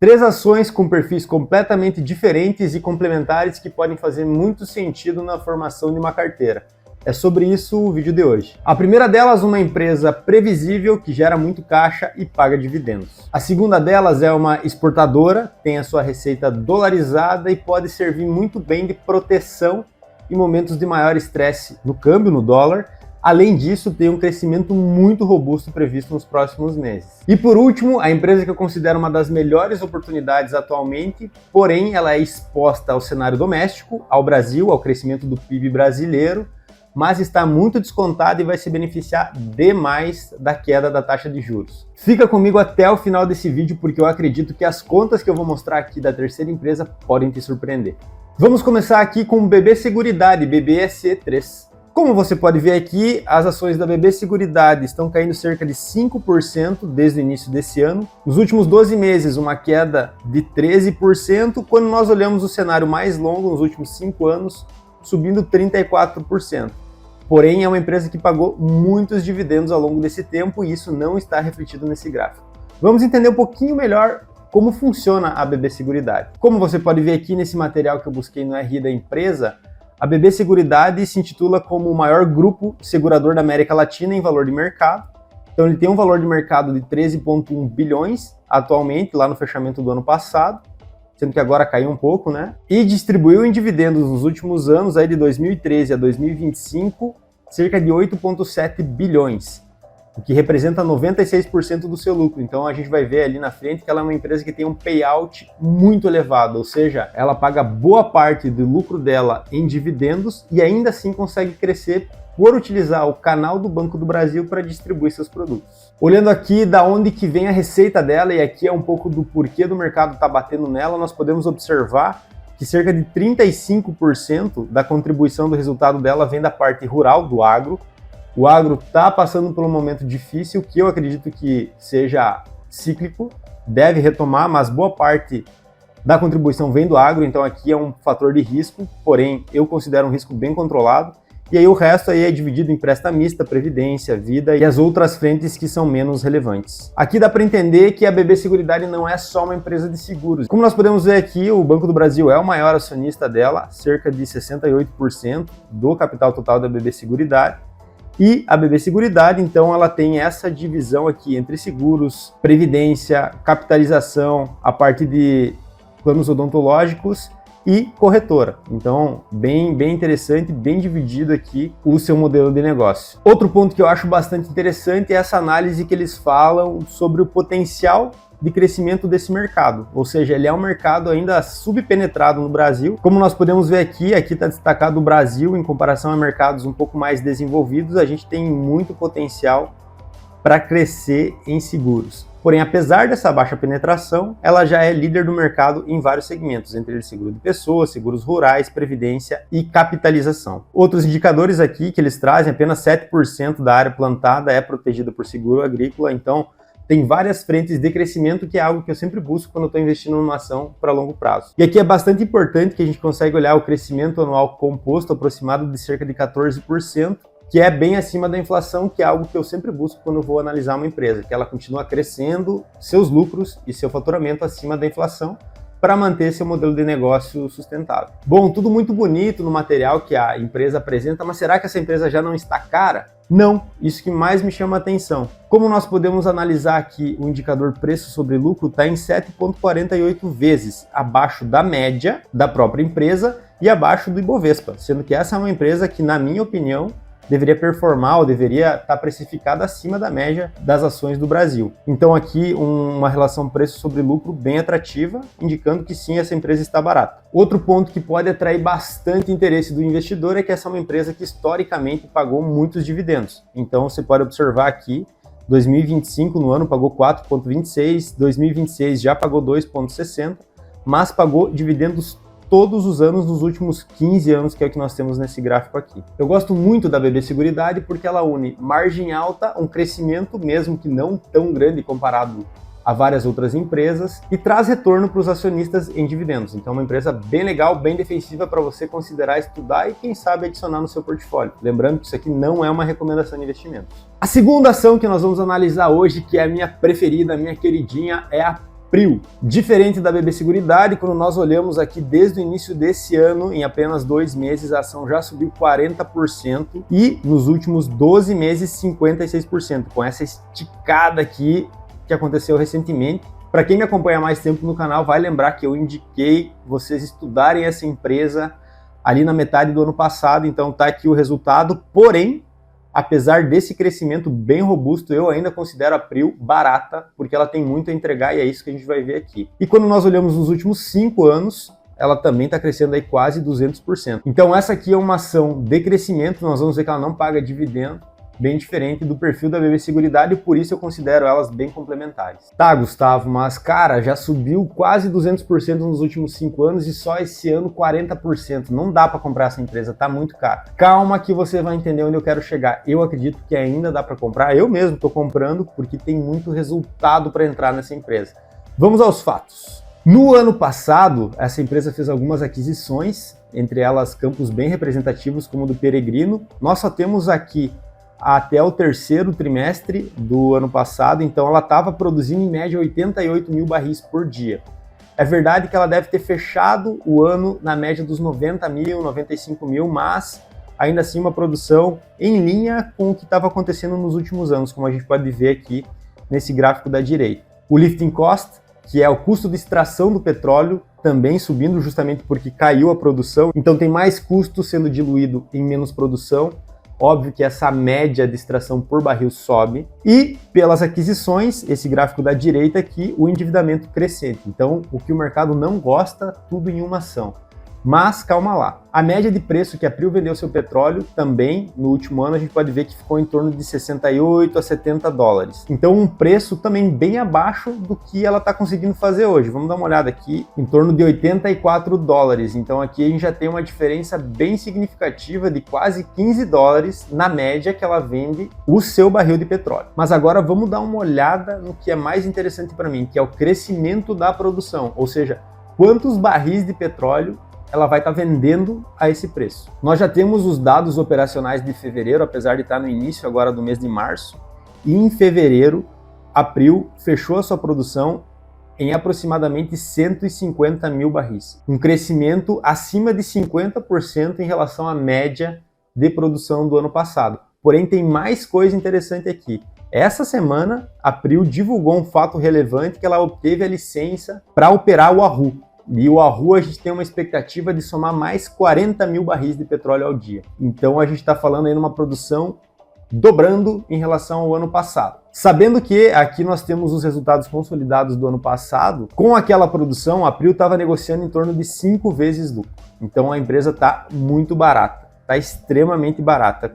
Três ações com perfis completamente diferentes e complementares que podem fazer muito sentido na formação de uma carteira. É sobre isso o vídeo de hoje. A primeira delas, uma empresa previsível que gera muito caixa e paga dividendos. A segunda delas é uma exportadora, tem a sua receita dolarizada e pode servir muito bem de proteção em momentos de maior estresse no câmbio, no dólar. Além disso, tem um crescimento muito robusto previsto nos próximos meses. E por último, a empresa que eu considero uma das melhores oportunidades atualmente, porém ela é exposta ao cenário doméstico, ao Brasil, ao crescimento do PIB brasileiro, mas está muito descontada e vai se beneficiar demais da queda da taxa de juros. Fica comigo até o final desse vídeo porque eu acredito que as contas que eu vou mostrar aqui da terceira empresa podem te surpreender. Vamos começar aqui com o BB Seguridade, BBSE3. Como você pode ver aqui, as ações da BB Seguridade estão caindo cerca de 5% desde o início desse ano. Nos últimos 12 meses, uma queda de 13%. Quando nós olhamos o cenário mais longo, nos últimos 5 anos, subindo 34%. Porém, é uma empresa que pagou muitos dividendos ao longo desse tempo e isso não está refletido nesse gráfico. Vamos entender um pouquinho melhor como funciona a BB Seguridade. Como você pode ver aqui nesse material que eu busquei no RI da empresa, a BB Seguridade se intitula como o maior grupo segurador da América Latina em valor de mercado. Então ele tem um valor de mercado de 13,1 bilhões atualmente, lá no fechamento do ano passado, sendo que agora caiu um pouco, né? E distribuiu em dividendos nos últimos anos, aí de 2013 a 2025, cerca de 8,7 bilhões, o que representa 96% do seu lucro. Então a gente vai ver ali na frente que ela é uma empresa que tem um payout muito elevado, ou seja, ela paga boa parte do lucro dela em dividendos e ainda assim consegue crescer por utilizar o canal do Banco do Brasil para distribuir seus produtos. Olhando aqui da onde que vem a receita dela, e aqui é um pouco do porquê do mercado tá batendo nela, nós podemos observar que cerca de 35% da contribuição do resultado dela vem da parte rural, do agro. O agro está passando por um momento difícil, que eu acredito que seja cíclico, deve retomar, mas boa parte da contribuição vem do agro, então aqui é um fator de risco, porém eu considero um risco bem controlado. E aí o resto aí é dividido em prestamista, previdência, vida e as outras frentes que são menos relevantes. Aqui dá para entender que a BB Seguridade não é só uma empresa de seguros. Como nós podemos ver aqui, o Banco do Brasil é o maior acionista dela, cerca de 68% do capital total da BB Seguridade. E a BB Seguridade, então, ela tem essa divisão aqui entre seguros, previdência, capitalização, a parte de planos odontológicos e corretora. Então, bem interessante, bem dividido aqui o seu modelo de negócio. Outro ponto que eu acho bastante interessante é essa análise que eles falam sobre o potencial de crescimento desse mercado, ou seja, ele é um mercado ainda subpenetrado no Brasil. Como nós podemos ver aqui está destacado o Brasil em comparação a mercados um pouco mais desenvolvidos, a gente tem muito potencial para crescer em seguros. Porém, apesar dessa baixa penetração, ela já é líder do mercado em vários segmentos, entre eles seguro de pessoas, seguros rurais, previdência e capitalização. Outros indicadores aqui que eles trazem, apenas 7% da área plantada é protegida por seguro agrícola, então tem várias frentes de crescimento, que é algo que eu sempre busco quando eu estou investindo numa ação para longo prazo. E aqui é bastante importante que a gente consegue olhar o crescimento anual composto aproximado de cerca de 14%, que é bem acima da inflação, que é algo que eu sempre busco quando eu vou analisar uma empresa, que ela continua crescendo seus lucros e seu faturamento acima da inflação para manter seu modelo de negócio sustentável. Bom, tudo muito bonito no material que a empresa apresenta, mas será que essa empresa já não está cara? Não, isso que mais me chama a atenção. Como nós podemos analisar aqui, o indicador preço sobre lucro está em 7,48 vezes, abaixo da média da própria empresa e abaixo do Ibovespa, sendo que essa é uma empresa que, na minha opinião, deveria performar ou deveria estar precificada acima da média das ações do Brasil. Então aqui uma relação preço sobre lucro bem atrativa, indicando que sim, essa empresa está barata. Outro ponto que pode atrair bastante interesse do investidor é que essa é uma empresa que historicamente pagou muitos dividendos. Então você pode observar aqui, 2025 no ano pagou 4,26, 2026 já pagou 2,60, mas pagou dividendos todos os anos nos últimos 15 anos, que é o que nós temos nesse gráfico aqui. Eu gosto muito da BB Seguridade porque ela une margem alta, um crescimento mesmo que não tão grande comparado a várias outras empresas e traz retorno para os acionistas em dividendos. Então é uma empresa bem legal, bem defensiva para você considerar estudar e quem sabe adicionar no seu portfólio. Lembrando que isso aqui não é uma recomendação de investimentos. A segunda ação que nós vamos analisar hoje, que é a minha preferida, a minha queridinha, é a Prio. Diferente da BB Seguridade, quando nós olhamos aqui desde o início desse ano, em apenas 2 meses, a ação já subiu 40% e nos últimos 12 meses, 56%, com essa esticada aqui que aconteceu recentemente. Para quem me acompanha há mais tempo no canal, vai lembrar que eu indiquei vocês estudarem essa empresa ali na metade do ano passado, então tá aqui o resultado, porém, apesar desse crescimento bem robusto, eu ainda considero a Prio barata, porque ela tem muito a entregar e é isso que a gente vai ver aqui. E quando nós olhamos nos últimos 5 anos, ela também está crescendo aí quase 200%. Então essa aqui é uma ação de crescimento, nós vamos ver que ela não paga dividendo, bem diferente do perfil da BB Seguridade, e por isso eu considero elas bem complementares. Tá, Gustavo, mas cara, já subiu quase 200% nos últimos 5 anos e só esse ano 40%. Não dá para comprar essa empresa, tá muito caro. Calma que você vai entender onde eu quero chegar. Eu acredito que ainda dá para comprar, eu mesmo estou comprando porque tem muito resultado para entrar nessa empresa. Vamos aos fatos. No ano passado, essa empresa fez algumas aquisições, entre elas campos bem representativos como o do Peregrino. Nós só temos aqui até o terceiro trimestre do ano passado, então ela estava produzindo em média 88 mil barris por dia. É verdade que ela deve ter fechado o ano na média dos 90 mil, 95 mil, mas ainda assim uma produção em linha com o que estava acontecendo nos últimos anos, como a gente pode ver aqui nesse gráfico da direita. O lifting cost, que é o custo de extração do petróleo, também subindo justamente porque caiu a produção, então tem mais custo sendo diluído em menos produção. Óbvio que essa média de extração por barril sobe. E pelas aquisições, esse gráfico da direita aqui, o endividamento crescente. Então, o que o mercado não gosta, tudo em uma ação. Mas calma lá, a média de preço que a Prio vendeu seu petróleo também no último ano a gente pode ver que ficou em torno de 68 a 70 dólares. Então um preço também bem abaixo do que ela está conseguindo fazer hoje. Vamos dar uma olhada aqui, em torno de 84 dólares. Então aqui a gente já tem uma diferença bem significativa de quase 15 dólares na média que ela vende o seu barril de petróleo. Mas agora vamos dar uma olhada no que é mais interessante para mim, que é o crescimento da produção, ou seja, quantos barris de petróleo ela vai estar vendendo a esse preço. Nós já temos os dados operacionais de fevereiro, apesar de estar no início agora do mês de março, e em fevereiro, a Prio fechou a sua produção em aproximadamente 150 mil barris, um crescimento acima de 50% em relação à média de produção do ano passado. Porém, tem mais coisa interessante aqui. Essa semana, a Prio divulgou um fato relevante que ela obteve a licença para operar o Wahoo. E o Wahoo a gente tem uma expectativa de somar mais 40 mil barris de petróleo ao dia. Então a gente está falando aí numa produção dobrando em relação ao ano passado. Sabendo que aqui nós temos os resultados consolidados do ano passado, com aquela produção a Prio estava negociando em torno de 5 vezes lucro. Então a empresa está muito barata, está extremamente barata,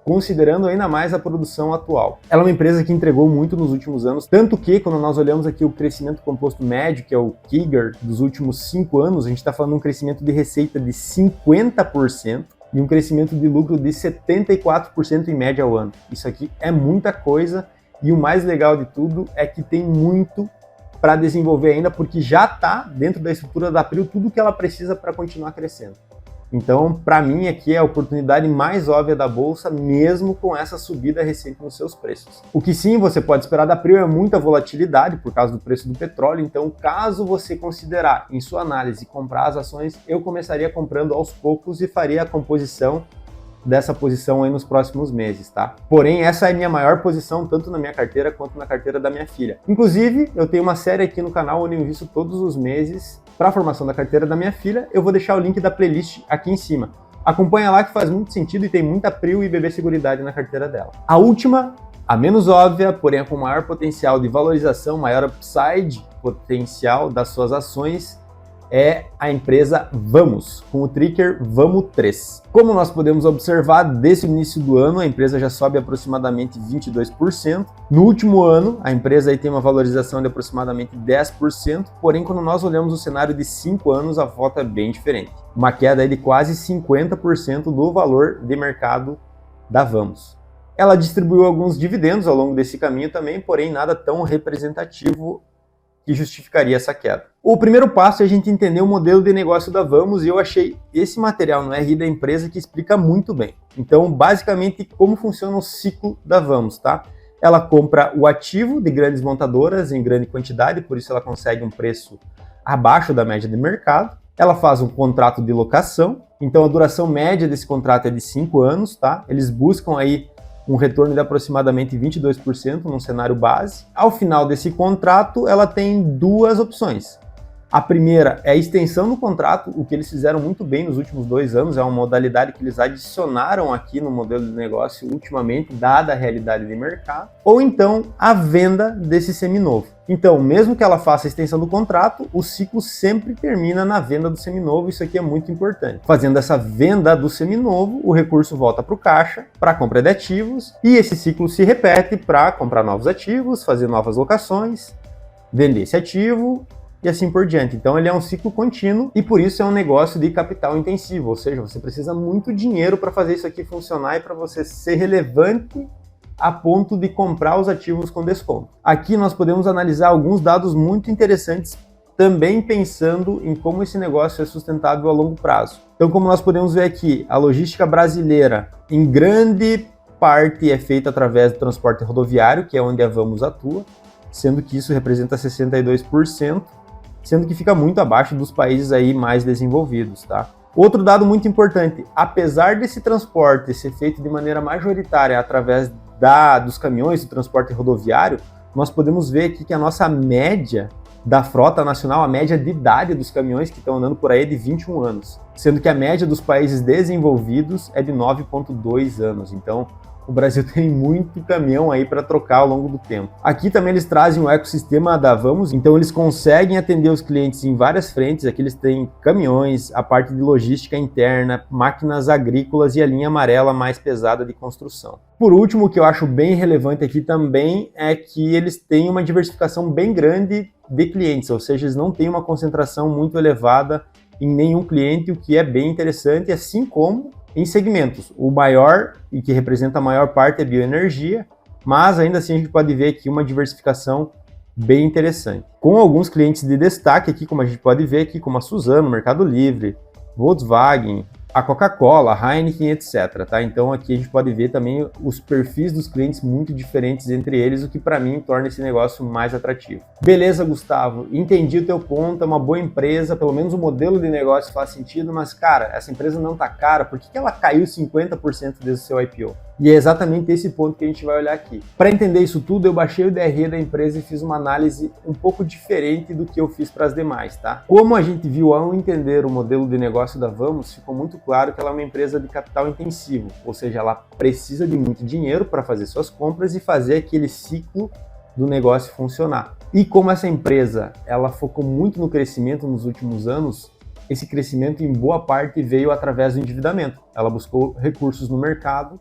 considerando ainda mais a produção atual. Ela é uma empresa que entregou muito nos últimos anos, tanto que quando nós olhamos aqui o crescimento composto médio, que é o CAGR dos últimos 5 anos, a gente está falando de um crescimento de receita de 50% e um crescimento de lucro de 74% em média ao ano. Isso aqui é muita coisa e o mais legal de tudo é que tem muito para desenvolver ainda, porque já está dentro da estrutura da Prio tudo que ela precisa para continuar crescendo. Então, para mim, aqui é a oportunidade mais óbvia da bolsa, mesmo com essa subida recente nos seus preços. O que sim você pode esperar da Prio é muita volatilidade por causa do preço do petróleo. Então, caso você considerar em sua análise comprar as ações, eu começaria comprando aos poucos e faria a composição dessa posição aí nos próximos meses, tá? Porém, essa é a minha maior posição, tanto na minha carteira quanto na carteira da minha filha. Inclusive, eu tenho uma série aqui no canal onde eu invisto todos os meses para a formação da carteira da minha filha. Eu vou deixar o link da playlist aqui em cima. Acompanha lá que faz muito sentido e tem muita Prio e BB Seguridade na carteira dela. A última, a menos óbvia, porém a com maior potencial de valorização, maior upside potencial das suas ações, é a empresa Vamos, com o ticker VAMO3. Como nós podemos observar, desde o início do ano, a empresa já sobe aproximadamente 22%. No último ano, a empresa aí tem uma valorização de aproximadamente 10%, porém, quando nós olhamos o cenário de 5 anos, a foto é bem diferente. Uma queda aí de quase 50% do valor de mercado da Vamos. Ela distribuiu alguns dividendos ao longo desse caminho também, porém nada tão representativo que justificaria essa queda. O primeiro passo é a gente entender o modelo de negócio da Vamos e eu achei esse material no RI da empresa que explica muito bem. Então, basicamente, como funciona o ciclo da Vamos, tá? Ela compra o ativo de grandes montadoras em grande quantidade, por isso ela consegue um preço abaixo da média de mercado. Ela faz um contrato de locação, então a duração média desse contrato é de 5 anos, tá? Eles buscam aí um retorno de aproximadamente 22% num cenário base. Ao final desse contrato, ela tem duas opções. A primeira é a extensão do contrato, o que eles fizeram muito bem nos últimos 2 anos, é uma modalidade que eles adicionaram aqui no modelo de negócio ultimamente, dada a realidade de mercado, ou então a venda desse seminovo. Então, mesmo que ela faça a extensão do contrato, o ciclo sempre termina na venda do seminovo, isso aqui é muito importante. Fazendo essa venda do seminovo, o recurso volta para o caixa, para a compra de ativos, e esse ciclo se repete para comprar novos ativos, fazer novas locações, vender esse ativo, e assim por diante. Então ele é um ciclo contínuo e por isso é um negócio de capital intensivo, ou seja, você precisa muito dinheiro para fazer isso aqui funcionar e para você ser relevante a ponto de comprar os ativos com desconto. Aqui nós podemos analisar alguns dados muito interessantes, também pensando em como esse negócio é sustentável a longo prazo. Então, como nós podemos ver aqui, a logística brasileira, em grande parte, é feita através do transporte rodoviário, que é onde a Vamos atua, sendo que isso representa 62%, sendo que fica muito abaixo dos países aí mais desenvolvidos, tá? Outro dado muito importante, apesar desse transporte ser feito de maneira majoritária através dos caminhões do transporte rodoviário, nós podemos ver aqui que a nossa média da frota nacional, a média de idade dos caminhões que estão andando por aí é de 21 anos, sendo que a média dos países desenvolvidos é de 9,2 anos. Então, o Brasil tem muito caminhão aí para trocar ao longo do tempo. Aqui também eles trazem o ecossistema da Vamos, então eles conseguem atender os clientes em várias frentes. Aqui eles têm caminhões, a parte de logística interna, máquinas agrícolas e a linha amarela mais pesada de construção. Por último, o que eu acho bem relevante aqui também é que eles têm uma diversificação bem grande de clientes, ou seja, eles não têm uma concentração muito elevada em nenhum cliente, o que é bem interessante, assim como em segmentos. O maior e que representa a maior parte é bioenergia, mas ainda assim a gente pode ver aqui uma diversificação bem interessante. Com alguns clientes de destaque aqui, como a gente pode ver aqui, como a Suzano, Mercado Livre, Volkswagen, a Coca-Cola, a Heineken, etc. Tá? Então aqui a gente pode ver também os perfis dos clientes muito diferentes entre eles, o que para mim torna esse negócio mais atrativo. Beleza, Gustavo, entendi o teu ponto, é uma boa empresa, pelo menos o modelo de negócio faz sentido, mas cara, essa empresa não tá cara, por que ela caiu 50% desde o seu IPO? E é exatamente esse ponto que a gente vai olhar aqui. Para entender isso tudo, eu baixei o DRE da empresa e fiz uma análise um pouco diferente do que eu fiz para as demais, tá? Como a gente viu ao entender o modelo de negócio da Vamos, ficou muito claro que ela é uma empresa de capital intensivo, ou seja, ela precisa de muito dinheiro para fazer suas compras e fazer aquele ciclo do negócio funcionar. E como essa empresa, ela focou muito no crescimento nos últimos anos, esse crescimento em boa parte veio através do endividamento. Ela buscou recursos no mercado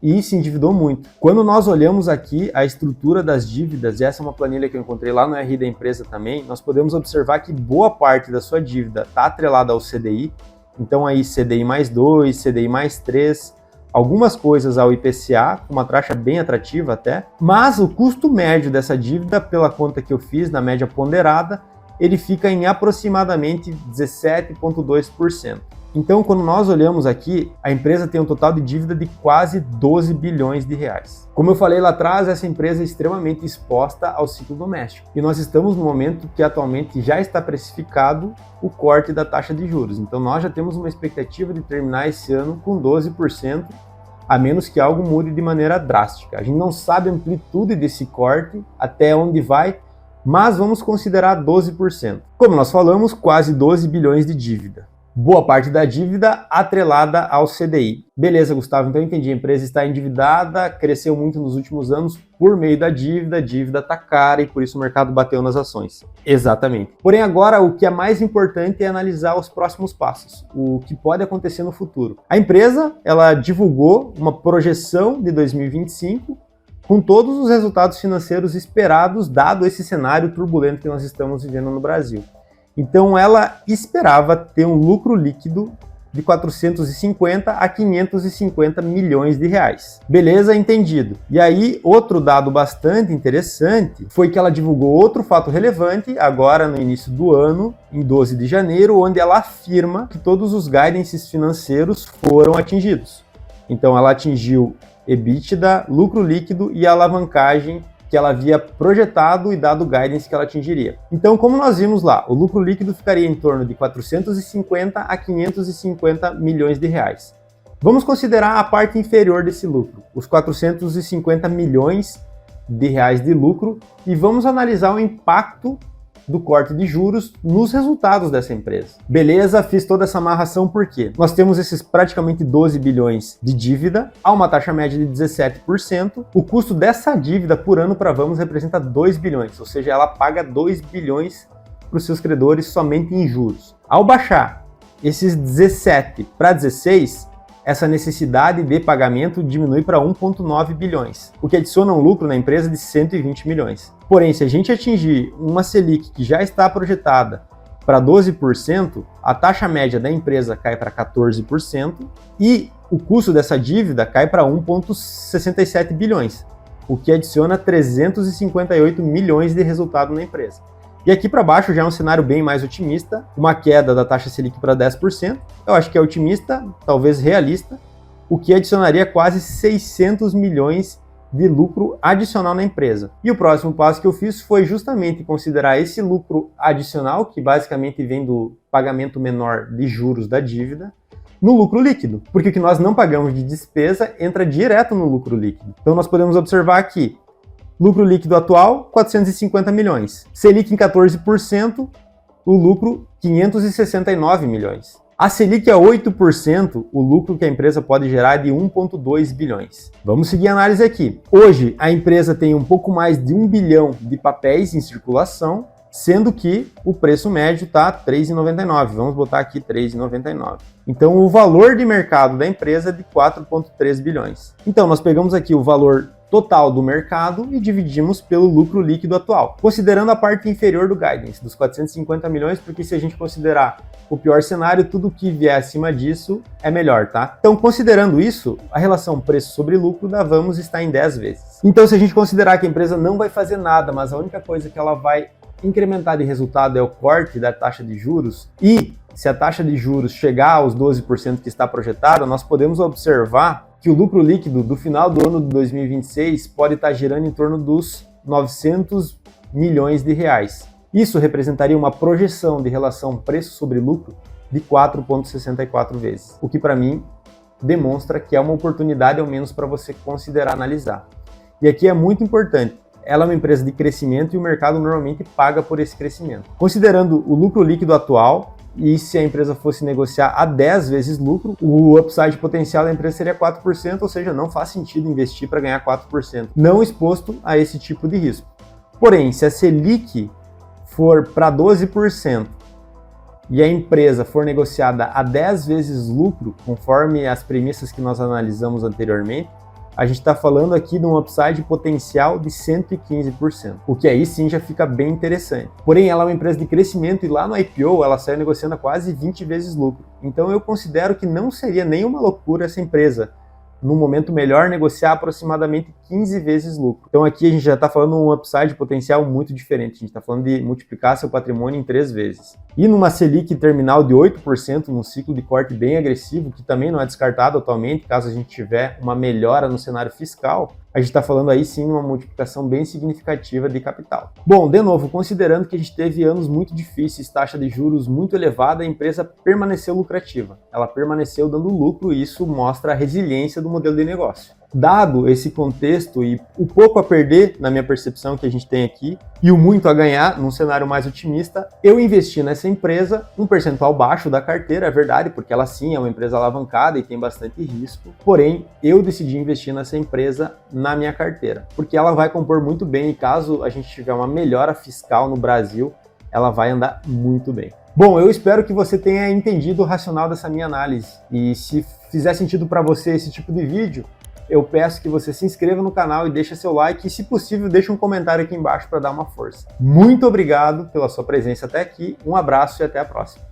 e se endividou muito. Quando nós olhamos aqui a estrutura das dívidas, e essa é uma planilha que eu encontrei lá no RI da empresa também, nós podemos observar que boa parte da sua dívida está atrelada ao CDI, então aí CDI mais 2, CDI mais 3, algumas coisas ao IPCA, com uma taxa bem atrativa até, mas o custo médio dessa dívida, pela conta que eu fiz na média ponderada, ele fica em aproximadamente 17,2%. Então, quando nós olhamos aqui, a empresa tem um total de dívida de quase 12 bilhões de reais. Como eu falei lá atrás, essa empresa é extremamente exposta ao ciclo doméstico. E nós estamos no momento que atualmente já está precificado o corte da taxa de juros. Então, nós já temos uma expectativa de terminar esse ano com 12%, a menos que algo mude de maneira drástica. A gente não sabe a amplitude desse corte, até onde vai, mas vamos considerar 12%. Como nós falamos, quase 12 bilhões de dívida. Boa parte da dívida atrelada ao CDI. Beleza, Gustavo, então eu entendi. A empresa está endividada, cresceu muito nos últimos anos por meio da dívida, a dívida está cara e por isso o mercado bateu nas ações. Exatamente. Porém, agora o que é mais importante é analisar os próximos passos, o que pode acontecer no futuro. A empresa, ela divulgou uma projeção de 2025 com todos os resultados financeiros esperados, dado esse cenário turbulento que nós estamos vivendo no Brasil. Então ela esperava ter um lucro líquido de 450 a 550 milhões de reais. Beleza, entendido. E aí, outro dado bastante interessante foi que ela divulgou outro fato relevante, agora no início do ano, em 12 de janeiro, onde ela afirma que todos os guidances financeiros foram atingidos. Então ela atingiu EBITDA, lucro líquido e a alavancagem que ela havia projetado e dado guidance que ela atingiria. Então, como nós vimos lá, o lucro líquido ficaria em torno de 450 a 550 milhões de reais. Vamos considerar a parte inferior desse lucro, os 450 milhões de reais de lucro, e vamos analisar o impacto do corte de juros nos resultados dessa empresa. Beleza, fiz toda essa amarração porque nós temos esses praticamente 12 bilhões de dívida a uma taxa média de 17%. O custo dessa dívida por ano para Vamos representa 2 bilhões, ou seja, ela paga 2 bilhões para os seus credores somente em juros. Ao baixar esses 17 para 16, essa necessidade de pagamento diminui para 1,9 bilhões, o que adiciona um lucro na empresa de 120 milhões. Porém, se a gente atingir uma Selic que já está projetada para 12%, a taxa média da empresa cai para 14% e o custo dessa dívida cai para 1,67 bilhões, o que adiciona 358 milhões de resultado na empresa. E aqui para baixo já é um cenário bem mais otimista, uma queda da taxa Selic para 10%, eu acho que é otimista, talvez realista, o que adicionaria quase 600 milhões de lucro adicional na empresa. E o próximo passo que eu fiz foi justamente considerar esse lucro adicional, que basicamente vem do pagamento menor de juros da dívida, no lucro líquido, porque o que nós não pagamos de despesa entra direto no lucro líquido. Então nós podemos observar aqui, lucro líquido atual, 450 milhões. Selic em 14%, o lucro 569 milhões. A Selic é 8%, o lucro que a empresa pode gerar é de 1,2 bilhões. Vamos seguir a análise aqui. Hoje, a empresa tem um pouco mais de 1 bilhão de papéis em circulação, sendo que o preço médio está R$ 3,99. Vamos botar aqui R$ 3,99. Então, o valor de mercado da empresa é de 4,3 bilhões. Então, nós pegamos aqui o valor total do mercado e dividimos pelo lucro líquido atual, considerando a parte inferior do guidance, dos 450 milhões, porque se a gente considerar o pior cenário, tudo que vier acima disso é melhor, tá? Então, considerando isso, a relação preço sobre lucro da Vamos está em 10 vezes. Então, se a gente considerar que a empresa não vai fazer nada, mas a única coisa que ela vai incrementar de resultado é o corte da taxa de juros, e se a taxa de juros chegar aos 12% que está projetada, nós podemos observar que o lucro líquido do final do ano de 2026 pode estar girando em torno dos 900 milhões de reais. Isso representaria uma projeção de relação preço sobre lucro de 4,64 vezes, o que para mim demonstra que é uma oportunidade ao menos para você considerar analisar. E aqui é muito importante, ela é uma empresa de crescimento e o mercado normalmente paga por esse crescimento. Considerando o lucro líquido atual, e se a empresa fosse negociar a 10 vezes lucro, o upside potencial da empresa seria 4%, ou seja, não faz sentido investir para ganhar 4%, não exposto a esse tipo de risco. Porém, se a Selic for para 12% e a empresa for negociada a 10 vezes lucro, conforme as premissas que nós analisamos anteriormente, a gente está falando aqui de um upside potencial de 115%, o que aí sim já fica bem interessante. Porém, ela é uma empresa de crescimento e lá no IPO ela saiu negociando a quase 20 vezes lucro. Então eu considero que não seria nenhuma loucura essa empresa, no momento melhor, negociar aproximadamente 15 vezes lucro. Então aqui a gente já está falando de um upside potencial muito diferente, a gente está falando de multiplicar seu patrimônio em 3 vezes. E numa Selic terminal de 8%, num ciclo de corte bem agressivo, que também não é descartado atualmente, caso a gente tiver uma melhora no cenário fiscal, a gente está falando aí sim uma multiplicação bem significativa de capital. Bom, de novo, considerando que a gente teve anos muito difíceis, taxa de juros muito elevada, a empresa permaneceu lucrativa. Ela permaneceu dando lucro e isso mostra a resiliência do modelo de negócio. Dado esse contexto e o pouco a perder, na minha percepção, que a gente tem aqui, e o muito a ganhar, num cenário mais otimista, eu investi nessa empresa um percentual baixo da carteira, é verdade, porque ela sim é uma empresa alavancada e tem bastante risco, porém, eu decidi investir nessa empresa na minha carteira, porque ela vai compor muito bem e caso a gente tiver uma melhora fiscal no Brasil, ela vai andar muito bem. Bom, eu espero que você tenha entendido o racional dessa minha análise e se fizer sentido para você esse tipo de vídeo, eu peço que você se inscreva no canal e deixe seu like e, se possível, deixe um comentário aqui embaixo para dar uma força. Muito obrigado pela sua presença até aqui, um abraço e até a próxima.